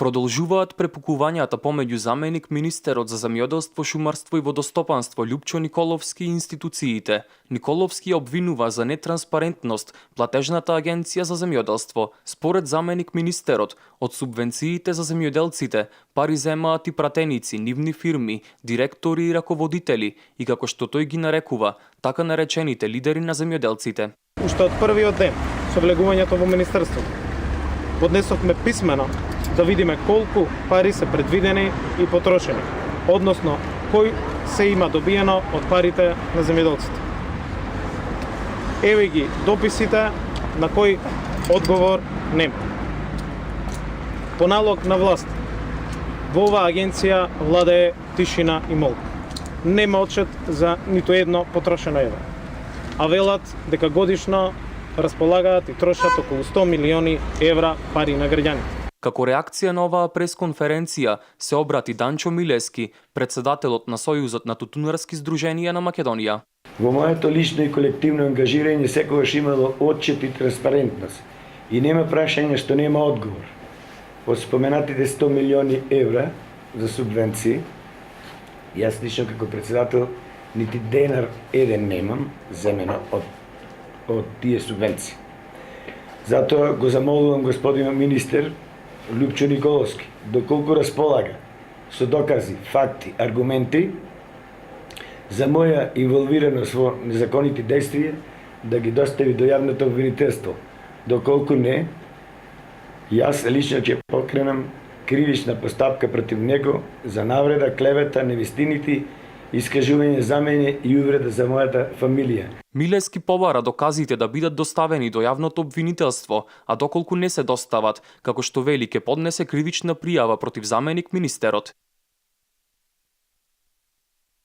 Продолжуваат препукувањата помеѓу заменик министерот за земјоделство, шумарство и водостопанство Љупчо Николовски и институциите. Николовски ја обвинува за нетранспарентност платежната агенција за земјоделство. Според заменик министерот, од субвенциите за земјоделците пари земаат и пратеници, нивни фирми, директори и раководители и како што тој ги нарекува, така наречените лидери на земјоделците. Уште од првиот ден со влегувањето во министерството поднесовме писмено да видиме колку пари се предвидени и потрошени, односно кој се има добиено од парите на земјоделците. Еве ги дописите на кој одговор нема. По налог на власт, во оваа агенција владее тишина и молба. Нема отчет за ниту едно потрошено евро, а велат дека годишно располагаат и трошат околу 100 милиони евра пари на граѓаните. Како реакција на оваа пресконференција се обрати Данчо Милески, председателот на Сојузот на тутунарски здруженија на Македонија. Во моето лично и колективно ангажирање секогаш имало отчет и транспарентност и нема прашање што нема одговор. Од споменатите 100 милиони евра за субвенции, јас лично како председател нити денар еден немам земено од тие субвенции. Затоа го замолувам господинот министер Љупчо Николовски, доколку располага со докази, факти, аргументи за моја инволвираност во незаконите действија, да ги достави до јавното обвинителство. Доколку не, јас лично ќе покренам кривична постапка против него за навреда, клевета, невистините, искажување за мене и увреда за мојата фамилија. Милески побара доказите да бидат доставени до јавното обвинителство, а доколку не се достават, како што вели ќе поднесе кривична пријава против заменик министерот.